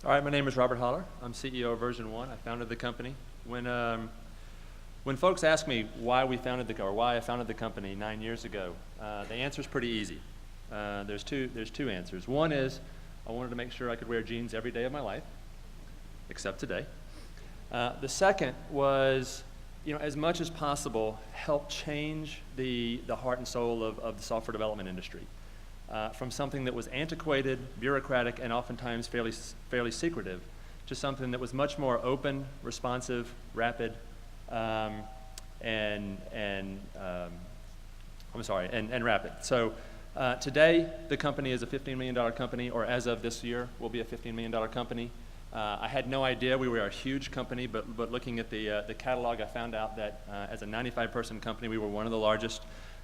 All right, my name is Robert Holler. I'm CEO of VersionOne. I founded the company. When folks ask me why we founded why I founded the company 9 years ago, the answer is pretty easy. There's two answers. One is I wanted to make sure I could wear jeans every day of my life, except today. The second was, as much as possible, help change the heart and soul of the software development industry. From something that was antiquated, bureaucratic, and oftentimes fairly secretive, to something that was much more open, responsive, rapid, and rapid. So today, the company is a $15 million company, or as of this year, will be a $15 million company. I had no idea we were a huge company, but looking at the catalog, I found out that as a 95-person company, we were one of the largest.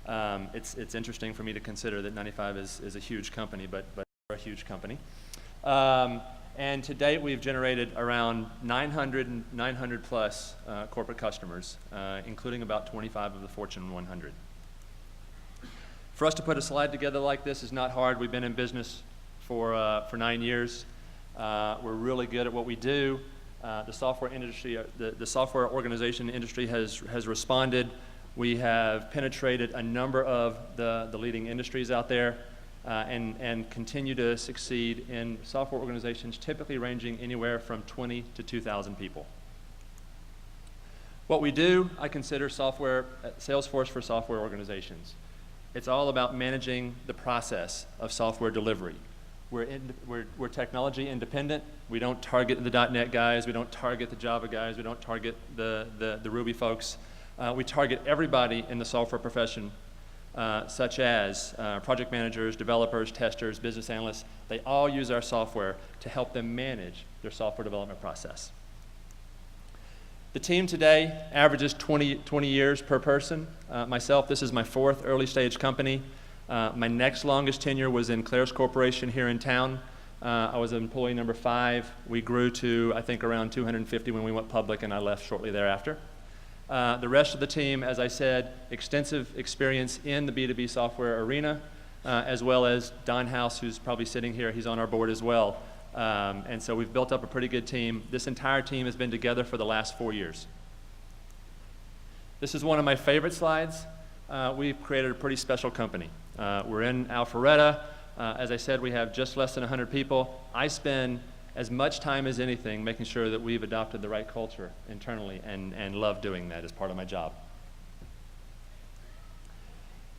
It's interesting for me to consider that 95 is a huge company, but we're a huge company. And to date, we've generated around 900 plus corporate customers, including about 25 of the Fortune 100. For us to put a slide together like this is not hard. We've been in business for 9 years. We're really good at what we do. The software industry, the software organization industry has responded. We have penetrated a number of the leading industries out there and continue to succeed in software organizations typically ranging anywhere from 20 to 2,000 people. What we do, I consider Salesforce for software organizations. It's all about managing the process of software delivery. We're technology independent. We don't target the .NET guys. We don't target the Java guys. We don't target the Ruby folks. We target everybody in the software profession, such as project managers, developers, testers, business analysts. They all use our software to help them manage their software development process. The team today averages 20 years per person. Myself, this is my 4th early stage company. My next longest tenure was in Claire's Corporation here in town. I was employee number 5. We grew to, I think, around 250 when we went public, and I left shortly thereafter. The rest of the team, as I said, extensive experience in the B2B software arena, as well as Don House, who's probably sitting here. He's on our board as well. And so we've built up a pretty good team. This entire team has been together for the last 4 years. This is one of my favorite slides. We've created a pretty special company. We're in Alpharetta. As I said, we have just less than 100 people. I spend as much time as anything making sure that we've adopted the right culture internally and love doing that as part of my job.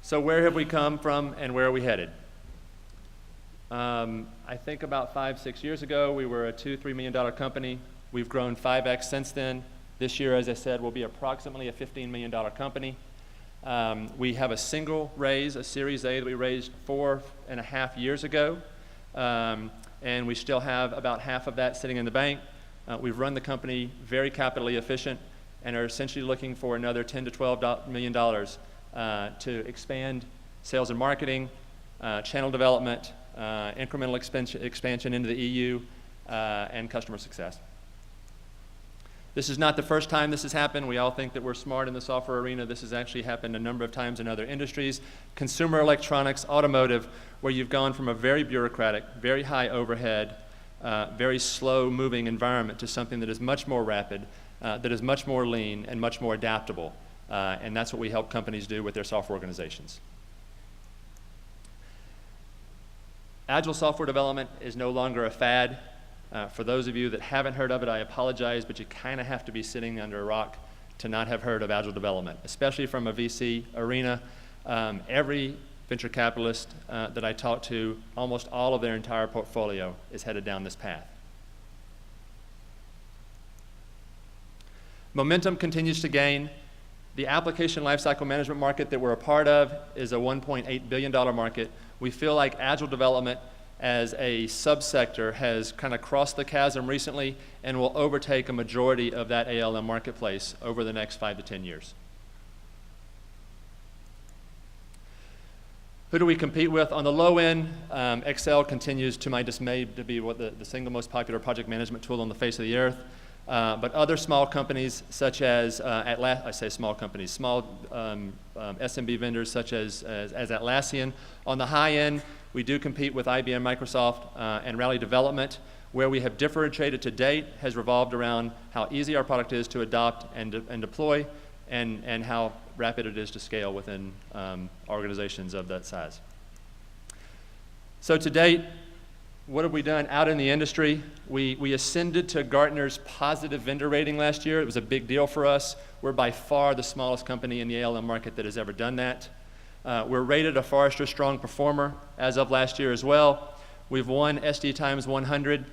So where have we come from and where are we headed? I think about 5-6 years ago, we were a $2-3 million company. We've grown 5x since then. This year, as I said, we'll be approximately a $15 million company. We have a single raise, a Series A that we raised 4.5 years ago. And we still have about half of that sitting in the bank. We've run the company very capitally efficient and are essentially looking for another $10 to $12 million to expand sales and marketing, channel development, incremental expansion into the EU, and customer success. This is not the first time this has happened. We all think that we're smart in the software arena. This has actually happened a number of times in other industries. Consumer electronics, automotive, where you've gone from a very bureaucratic, very high overhead, very slow-moving environment to something that is much more rapid, that is much more lean, and much more adaptable. And that's what we help companies do with their software organizations. Agile software development is no longer a fad. For those of you that haven't heard of it, I apologize, but you kind of have to be sitting under a rock to not have heard of Agile development, especially from a VC arena. Every venture capitalist that I talk to, almost all of their entire portfolio is headed down this path. Momentum continues to gain. The application lifecycle management market that we're a part of is a $1.8 billion market. We feel like Agile development as a subsector has kind of crossed the chasm recently and will overtake a majority of that ALM marketplace over the next 5 to 10 years. Who do we compete with? On the low end, Excel continues, to my dismay, to be the single most popular project management tool on the face of the earth. But other small companies such as, I say small companies, small SMB vendors such as Atlassian. On the high end, we do compete with IBM, Microsoft, and Rally Development. Where we have differentiated to date has revolved around how easy our product is to adopt and deploy, and how rapid it is to scale within organizations of that size. So to date, what have we done out in the industry? We ascended to Gartner's positive vendor rating last year. It was a big deal for us. We're by far the smallest company in the ALM market that has ever done that. We're rated a Forrester Strong Performer as of last year as well. We've won SD Times 100.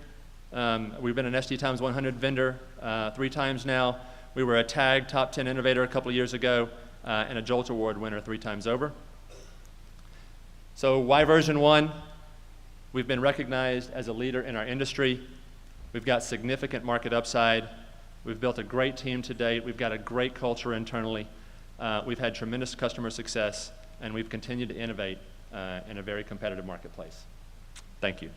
We've been an SD Times 100 vendor 3 times now. We were a TAG Top 10 Innovator a couple of years ago, and a Jolt Award winner 3 times over. So why VersionOne? We've been recognized as a leader in our industry. We've got significant market upside. We've built a great team to date. We've got a great culture internally. We've had tremendous customer success, and we've continued to innovate in a very competitive marketplace. Thank you.